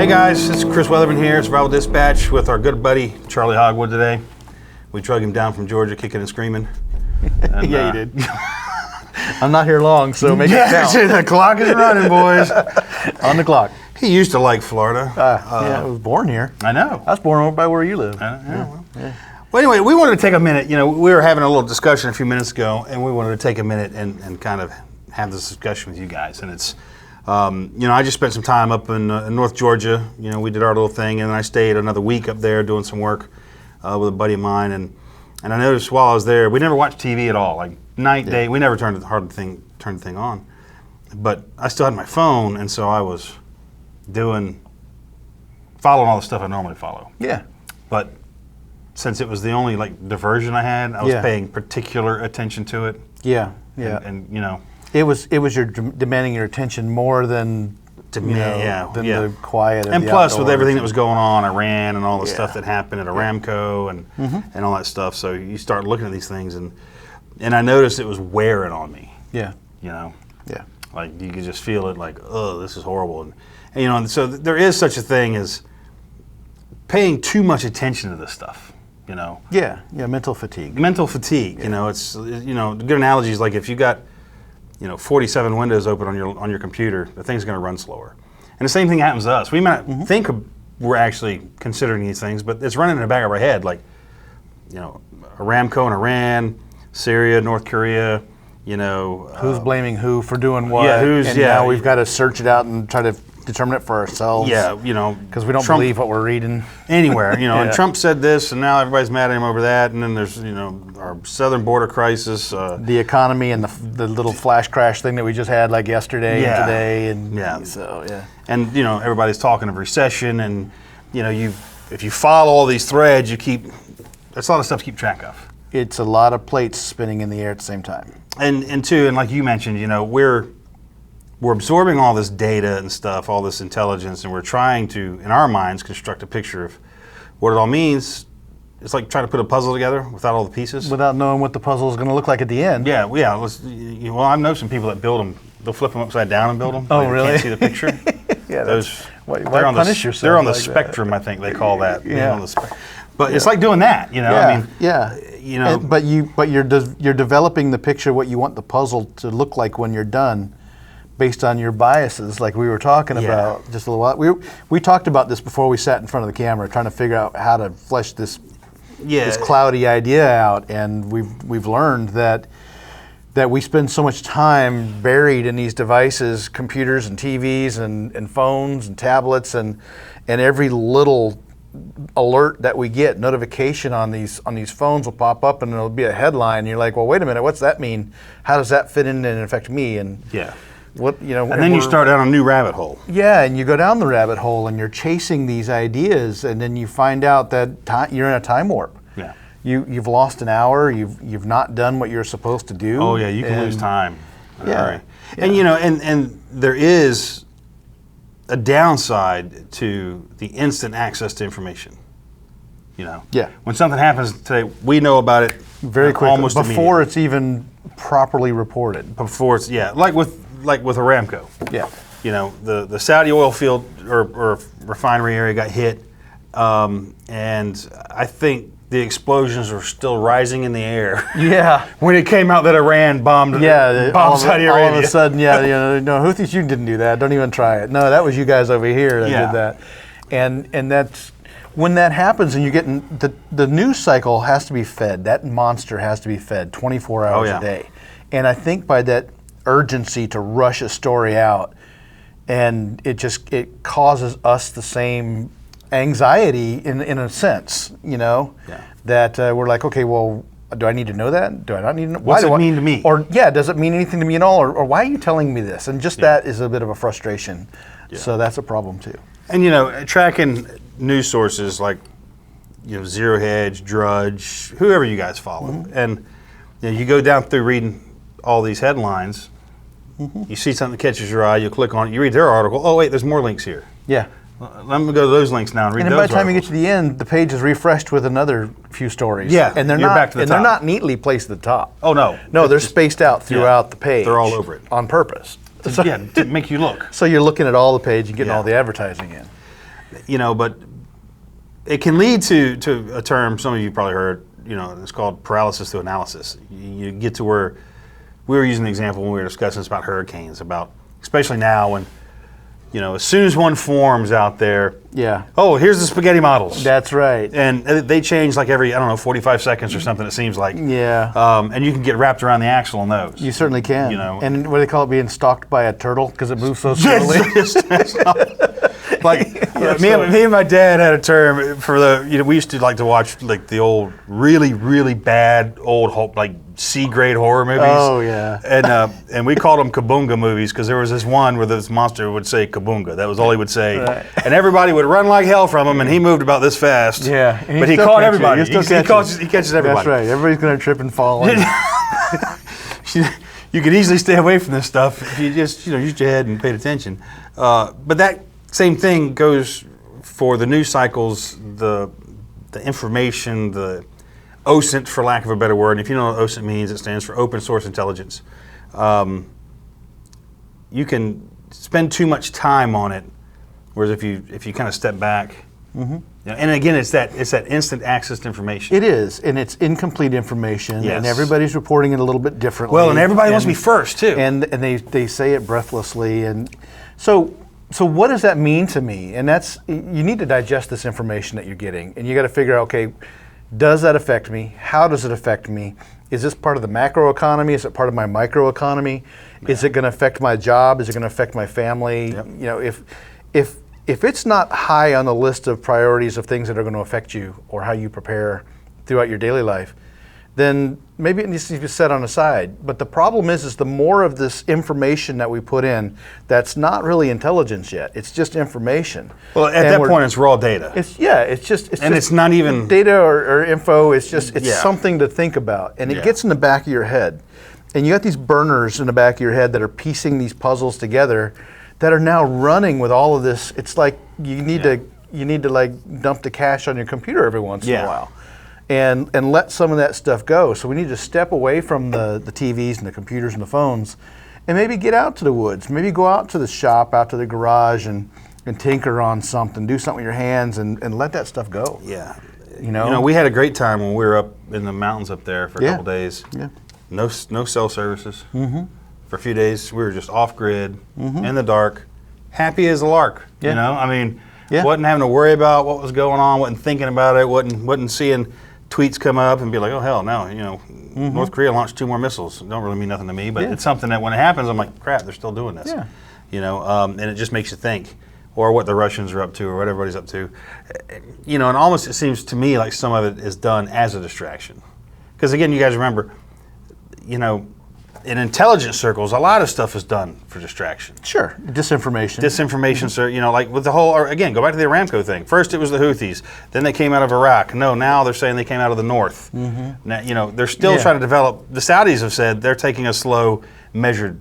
guys, it's Chris Weatherman here, Survival Dispatch, with our good buddy Charley Hogwood today. We drug him down from Georgia, kicking and screaming. And, yeah, you did. I'm not here long, so make it count. The clock is running, boys. On the clock. He used to like Florida. Yeah, I was born here. I know. I was born over by where you live. Well, anyway, we wanted to take a minute. You know, we were having a little discussion a few minutes ago, and we wanted to take a minute and kind of have this discussion with you guys. And it's, you know, I just spent some time up in North Georgia. You know, we did our little thing, and then I stayed another week up there doing some work with a buddy of mine. And I noticed while I was there, we never watched TV at all. Like night, day, we never turned the thing on. But I still had my phone, and so I was following all the stuff I normally follow. Yeah. But since it was the only like diversion I had, I was paying particular attention to it. Yeah, yeah. And you know, it was your demanding your attention more than the quiet and the plus with outdoors. everything that was going on, Iran and all the stuff that happened at Aramco and all that stuff. So you start looking at these things and I noticed it was wearing on me. Yeah. You know. Yeah. Like you could just feel it, like, oh, this is horrible. And you know, and so there is such a thing as paying too much attention to this stuff. You know. Yeah. Yeah. Mental fatigue. Mental fatigue. Yeah. You know, it's a good analogy is like if you got 47 windows open on your computer, the thing's going to run slower. And the same thing happens to us. We might think we're actually considering these things, but it's running in the back of our head, like, Aramco and Iran, Syria, North Korea, who's blaming who for doing what? Yeah, now we've got to search it out and try to determine it for ourselves. Yeah, because we don't believe what we're reading anywhere. And Trump said this, and now everybody's mad at him over that. And then there's our southern border crisis, the economy, and the little flash crash thing that we just had like yesterday and today, and and everybody's talking of recession, and if you follow all these threads, that's a lot of stuff to keep track of. It's a lot of plates spinning in the air at the same time. And like you mentioned, we're absorbing all this data and stuff, all this intelligence, and we're trying to, in our minds, construct a picture of what it all means. It's like trying to put a puzzle together without all the pieces. Without knowing what the puzzle is going to look like at the end. Yeah. Well, I know some people that build them. They'll flip them upside down and build them. Oh, really? You can't see the picture. Yeah, why punish yourself? They're on the spectrum, I think they call that. Yeah. But it's like doing that, But you're developing the picture what you want the puzzle to look like when you're done, based on your biases, like we were talking about just a little while. We talked about this before we sat in front of the camera, trying to figure out how to flesh this cloudy idea out, and we've learned that we spend so much time buried in these devices, computers and TVs and phones and tablets, and every little alert that we get, notification on these phones will pop up, and it'll be a headline. And you're like, well, wait a minute, what's that mean? How does that fit in and affect me? And and then you start down a new rabbit hole. Yeah, and you go down the rabbit hole, and you're chasing these ideas, and then you find out that you're in a time warp. Yeah, you've lost an hour. You've not done what you're supposed to do. Oh yeah, you can lose time. And and there is a downside to the instant access to information. When something happens today, we know about it very quickly, almost before it's even properly reported. Before it's like with Aramco. Yeah. The Saudi oil field or refinery area got hit, and I think the explosions are still rising in the air. Yeah. When it came out that Iran bombed Saudi Arabia. All of a sudden, no, Houthis, you didn't do that. Don't even try it. No, that was you guys over here that did that. And that's when that happens, and you get the news cycle has to be fed. That monster has to be fed 24 hours a day. And I think by that urgency to rush a story out, and it causes us the same anxiety in a sense, that we're like, okay, well, do I need to know that? Do I not need to know? What's it mean to me? Or does it mean anything to me at all? Or why are you telling me this? And just that is a bit of a frustration. Yeah. So that's a problem too. And tracking news sources like Zero Hedge, Drudge, whoever you guys follow, and you go down through reading all these headlines. You see something that catches your eye, you click on it, you read their article. Oh wait, there's more links here. Yeah. Let me go to those links now and read those. And by the time articles. you get to the end, the page is refreshed with another few stories. Yeah, and they're not neatly placed at the top. Oh no, no, they're spaced out throughout the page. They're all over it on purpose. To make you look. So you're looking at all the page and getting all the advertising in. But it can lead to a term some of you probably heard. It's called paralysis through analysis. You get to where we were using an example when we were discussing this about hurricanes, about especially now when as soon as one forms out there, oh, here's the spaghetti models. That's right. And they change like every 45 seconds or something. It seems like. Yeah. And you can get wrapped around the axle on those. You certainly can. And what do they call it, being stalked by a turtle because it moves so slowly? Me and my dad had a term for we used to like to watch like the old really really bad old like C-grade horror movies. Oh yeah. And we called them kabunga movies because there was this one where this monster would say kabunga. That was all he would say. Right. And everybody would run like hell from him, and he moved about this fast. Yeah. But he caught everybody. He catches everybody. That's right. Everybody's gonna trip and fall. You could easily stay away from this stuff if you just used your head and paid attention. But that same thing goes for the news cycles, the information, the OSINT, for lack of a better word. And if you know what OSINT means, it stands for Open Source Intelligence. You can spend too much time on it, whereas if you kind of step back, and again, it's that instant access to information. It is, and it's incomplete information, and everybody's reporting it a little bit differently. Well, and everybody wants to be first too, and they say it breathlessly, and so what does that mean to me? And that's, you need to digest this information that you're getting, and you got to figure out, okay, does that affect me? How does it affect me? Is this part of the macro economy? Is it part of my micro economy? Yeah. Is it going to affect my job? Is it going to affect my family? Yep. If it's not high on the list of priorities of things that are going to affect you or how you prepare throughout your daily life, then maybe it needs to be set on the side. But the problem is the more of this information that we put in that's not really intelligence yet. It's just information. Well, at that point, it's raw data. It's not even data or info. It's something to think about, and it gets in the back of your head. And you got these burners in the back of your head that are piecing these puzzles together, that are now running with all of this. It's like you need to like dump the cache on your computer every once in a while. And let some of that stuff go. So we need to step away from the TVs and the computers and the phones, and maybe get out to the woods. Maybe go out to the shop, out to the garage, and tinker on something. Do something with your hands, and let that stuff go. Yeah. We had a great time when we were up in the mountains up there for a couple days. Yeah. No cell services. Mm-hmm. For a few days, we were just off grid, in the dark, happy as a lark. Yeah. Wasn't having to worry about what was going on. Wasn't thinking about it. Wasn't seeing tweets come up and be like, oh hell no, North Korea launched 2 more missiles. It don't really mean nothing to me, but it's something that when it happens, I'm like, crap, they're still doing this. Yeah. And it just makes you think, or what the Russians are up to, or what everybody's up to. And almost it seems to me like some of it is done as a distraction. Because again, you guys remember, in intelligence circles, a lot of stuff is done for distraction. Sure, disinformation. Sir. Like with the whole, or again, go back to the Aramco thing. First it was the Houthis, then they came out of Iraq. No, now they're saying they came out of the north. Now, they're still trying to develop. The Saudis have said they're taking a slow, measured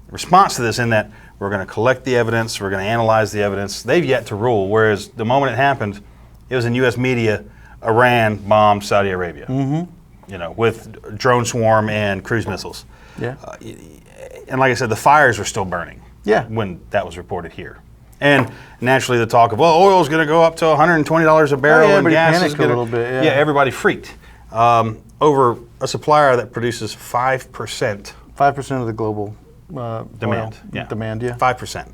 response to this in that we're going to collect the evidence, we're going to analyze the evidence. They've yet to rule, whereas the moment it happened, it was in U.S. media, Iran bombed Saudi Arabia, with drone swarm and cruise missiles. Yeah. And like I said, the fires were still burning when that was reported here. And naturally the talk of, oil's going to go up to $120 a barrel and gas is going to... a little bit, everybody freaked over a supplier that produces 5%. 5% of the global demand. Oil demand, 5%.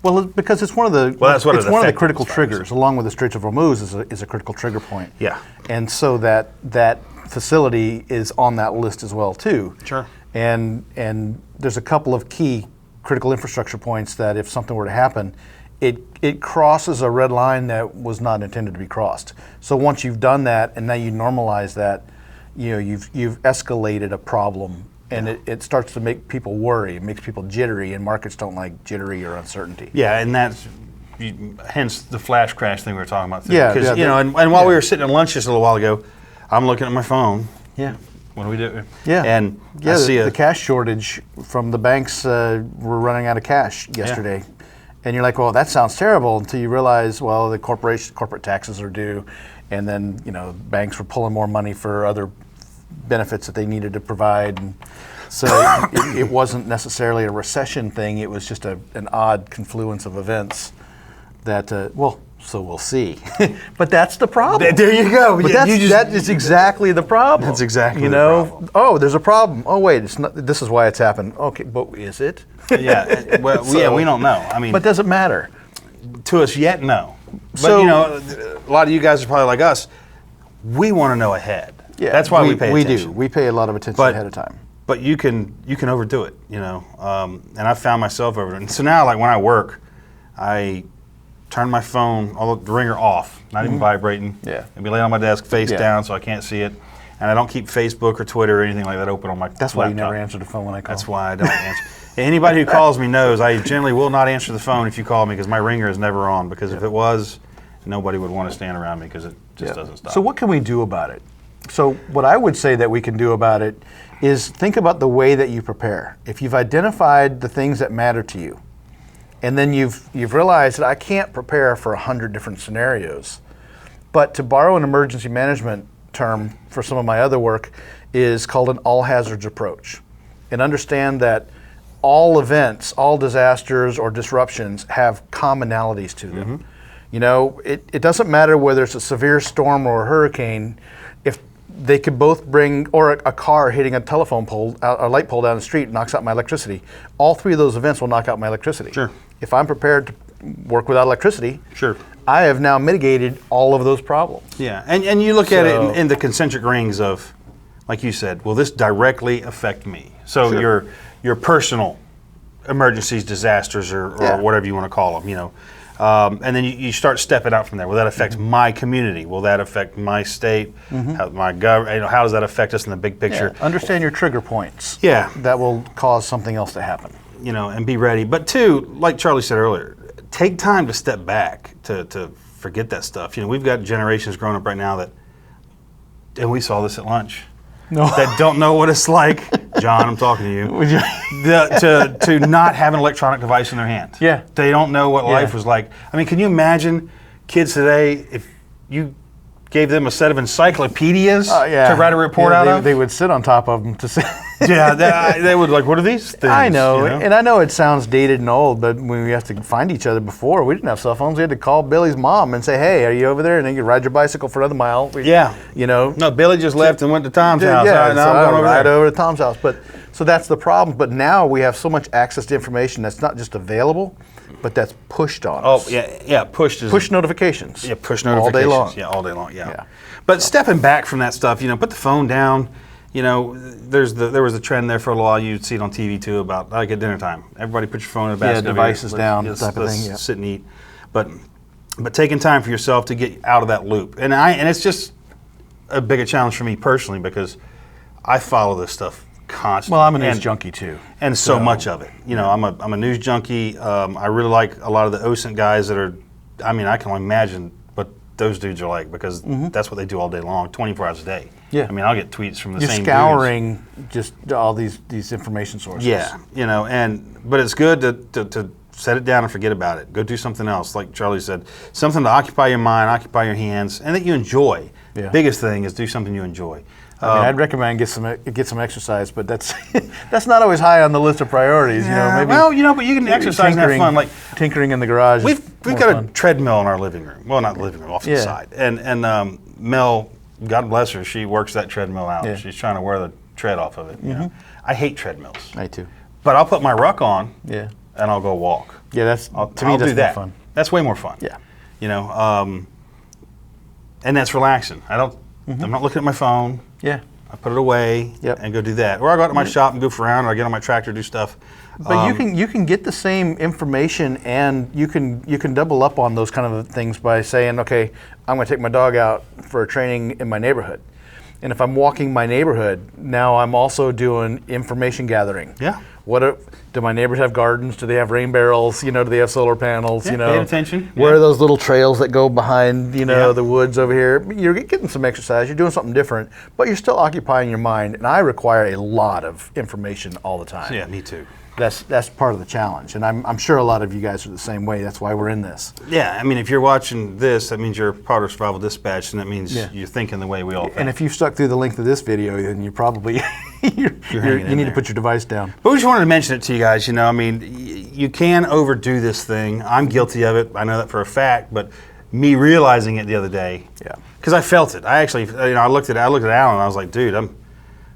Well, because it's one of the the critical triggers, along with the Straits of Hormuz is a critical trigger point. Yeah. And so that facility is on that list as well too. Sure. And there's a couple of key critical infrastructure points that if something were to happen, it crosses a red line that was not intended to be crossed. So once you've done that and now you normalize that, you've escalated a problem, and it starts to make people worry. It makes people jittery, and markets don't like jittery or uncertainty. Yeah, and that's hence the flash crash thing we were talking about. Yeah, because and while we were sitting at lunch just a little while ago, I'm looking at my phone. Yeah. What do we do? Yeah. And I see the a cash shortage from the banks. Were running out of cash yesterday. Yeah. And you're like, well, that sounds terrible, until you realize, well, the corporate taxes are due, and then banks were pulling more money for other benefits that they needed to provide. And so it wasn't necessarily a recession thing. It was just an odd confluence of events that, so we'll see. But that's the problem. There you go. But that is exactly the problem. That's exactly the problem. Oh, there's a problem. Oh, wait, it's not. This is why it's happened. Okay, but is it? Yeah. Well, yeah, we don't know. I mean, but does it matter to us yet? No. But So- a lot of you guys are probably like us. We want to know ahead. Yeah, that's why we pay attention. We do. We pay a lot of attention ahead of time. But you can overdo it, and I found myself over it. And so now, like when I work, I turn my phone, the ringer off, not even vibrating. Yeah. It'd be laying on my desk face down so I can't see it. And I don't keep Facebook or Twitter or anything like that open on my That's laptop. why you never answer the phone when I call. That's why I don't answer. Anybody who calls me knows I generally will not answer the phone if you call me because my ringer is never on. Because if it was, nobody would want to stand around me because it just doesn't stop. So what can we do about it? So what I would say that we can do about it is think about the way that you prepare. If you've identified the things that matter to you, and then you've realized that I can't prepare for 100 different scenarios, but to borrow an emergency management term for some of my other work is called an all hazards approach. And understand that all events, all disasters or disruptions have commonalities to them. It doesn't matter whether it's a severe storm or a hurricane, if they could both bring, or a car hitting a telephone pole, a light pole down the street knocks out my electricity. All three of those events will knock out my electricity. Sure. If I'm prepared to work without electricity, sure, I have now mitigated all of those problems. Yeah, and you look at it in the concentric rings of, like you said, will this directly affect me? So your personal emergencies, disasters, or whatever you want to call them, and then you start stepping out from there. Will that affect my community? Will that affect my state? My government? How does that affect us in the big picture? Yeah. Understand your trigger points. Yeah, that will cause something else to happen. And be ready. But two, like Charlie said earlier, take time to step back to forget that stuff. We've got generations growing up right now that, and we saw this at lunch. That don't know what it's like, John, I'm talking to you, to not have an electronic device in their hand. Yeah. They don't know what life was like. I mean, can you imagine kids today if you gave them a set of encyclopedias to write a report out of? They would sit on top of them to say. They would like, what are these things? I know, and I know it sounds dated and old, but when we used to find each other before, we didn't have cell phones. We had to call Billy's mom and say, "Hey, are you over there?" And then you could ride your bicycle for another mile. No, Billy just left and went to Tom's house. Yeah, now I'm going right over to Tom's house. But so that's the problem. But now we have so much access to information that's not just available, but that's pushed on us. Push notifications. Yeah, push notifications. All day long. Yeah, all day long. Yeah. But stepping back from that stuff, put the phone down. There was a trend there for a little while. You'd see it on TV too about like at dinner time. Everybody put your phone in a basket. Yeah, devices down, type of thing. Let's sit and eat. But taking time for yourself to get out of that loop, and it's just a bigger challenge for me personally because I follow this stuff constantly. Well, I'm a news junkie too, and so much of it. I'm a news junkie. I really like a lot of the OSINT guys that are. I mean, I can only imagine what those dudes are like because that's what they do all day long, 24 hours a day. Yeah. I mean, I'll get tweets from the You're same scouring dudes. just all these information sources. Yeah, but it's good to set it down and forget about it. Go do something else, like Charlie said, something to occupy your mind, occupy your hands, and that you enjoy. Yeah. Biggest thing is do something you enjoy. I'd recommend get some exercise, but that's that's not always high on the list of priorities. Maybe. Well, but you can exercise and have fun. Like tinkering in the garage. We've got a treadmill in our living room. Well, not living room, off to the side. And Mel, God bless her, she works that treadmill out. Yeah. She's trying to wear the tread off of it. I hate treadmills. I too. But I'll put my ruck on. Yeah. And I'll go walk. Yeah, to me that's more fun. That's way more fun. Yeah. And that's relaxing. I'm not looking at my phone. Yeah. I put it away and go do that. Or I go out to my shop and goof around, or I get on my tractor, do stuff. But you can get the same information, and you can double up on those kind of things by saying, okay, I'm going to take my dog out for a training in my neighborhood. And if I'm walking my neighborhood, now I'm also doing information gathering. Yeah. Do my neighbors have gardens? Do they have rain barrels? Do they have solar panels? Yeah, pay attention. Where are those little trails that go behind, the woods over here? You're getting some exercise. You're doing something different, but you're still occupying your mind. And I require a lot of information all the time. Yeah, me too. That's part of the challenge, and I'm sure a lot of you guys are the same way. That's why we're in this. Yeah, I mean, if you're watching this, that means you're part of Survival Dispatch, and that means you're thinking the way we all think. And if you've stuck through the length of this video, then you probably you need to put your device down. But we just wanted to mention it to you guys. I mean, you can overdo this thing. I'm guilty of it. I know that for a fact. But me realizing it the other day. Yeah. Because I felt it. I actually, I looked at Alan and I was like, dude, I'm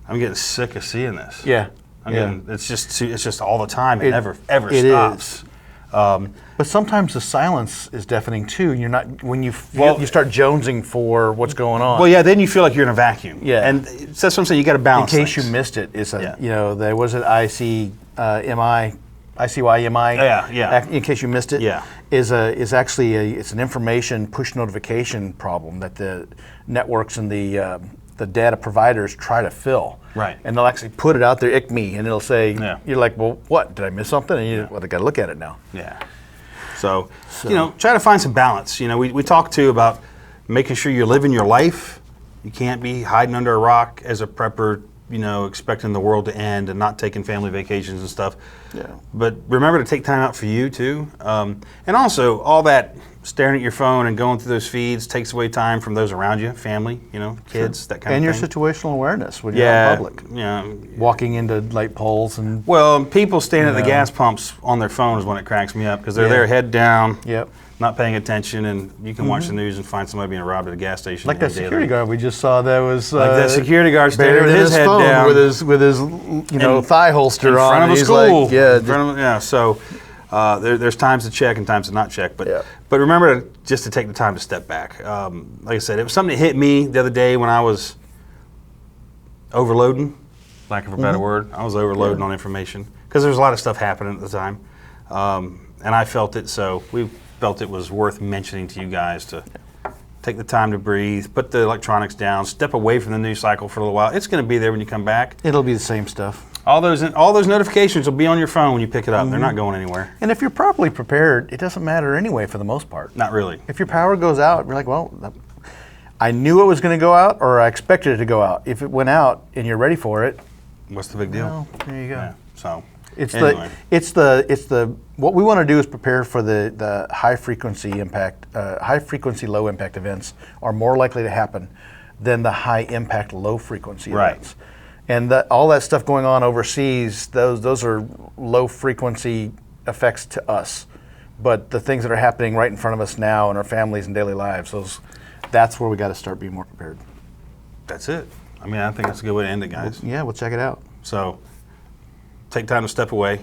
getting sick of seeing this. Yeah. It's just all the time. It never stops. But sometimes the silence is deafening too. You're not when you start jonesing for what's going on. Well, yeah, then you feel like you're in a vacuum. Yeah, and that's what I'm saying. You got to balance. In case things. you missed it, there was an ICYMI. Yeah. In case you missed it, is actually it's an information push notification problem that the networks and the data providers try to fill. Right. And they'll actually put it out there, ICME, and it'll say, you're like, well, what? Did I miss something? And I got to look at it now. Yeah. So, try to find some balance. We talked too about making sure you're living your life. You can't be hiding under a rock as a prepper, expecting the world to end and not taking family vacations and stuff. Yeah. But remember to take time out for you too. And also, all that staring at your phone and going through those feeds takes away time from those around you, family, kids, that kind and of your thing. situational awareness when you're out in public. Yeah. Walking into light poles and... Well, people standing at the gas pumps on their phones when it cracks me up because they're there head down, not paying attention, and you can watch the news and find somebody being robbed at a gas station. Like that security guard we just saw that was... like that security guard standing with his head down. With his thigh holster on. In front of a school. Like, so... there's times to check and times to not check, but remember just to take the time to step back. Like I said, it was something that hit me the other day when I was overloading, lack of a better word. I was overloading on information because there was a lot of stuff happening at the time, and I felt it. So we felt it was worth mentioning to you guys to take the time to breathe, put the electronics down, step away from the news cycle for a little while. It's going to be there when you come back. It'll be the same stuff. All those notifications will be on your phone when you pick it up. They're not going anywhere. And if you're properly prepared, it doesn't matter anyway for the most part. Not really. If your power goes out, you're like, well, I knew it was going to go out or I expected it to go out. If it went out and you're ready for it, what's the big deal? Well, there you go. Yeah, so it's the what we want to do is prepare for the high frequency low impact events are more likely to happen than the high impact low frequency events. And all that stuff going on overseas, those are low frequency effects to us. But the things that are happening right in front of us now in our families and daily lives, that's where we got to start being more prepared. That's it. I mean, I think that's a good way to end it, guys. Yeah, we'll check it out. So take time to step away,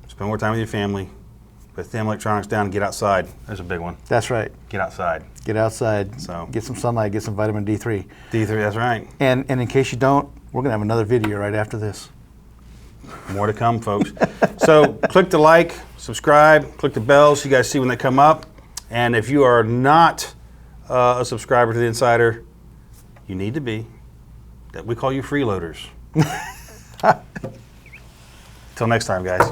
spend more time with your family, put the electronics down and get outside. There's a big one. That's right. Get outside. Get outside. So get some sunlight, get some vitamin D3. D3, that's right. And in case you don't, we're going to have another video right after this. More to come, folks. So click the like, subscribe, click the bell so you guys see when they come up. And if you are not a subscriber to The Insider, you need to be. We call you freeloaders. Till next time, guys.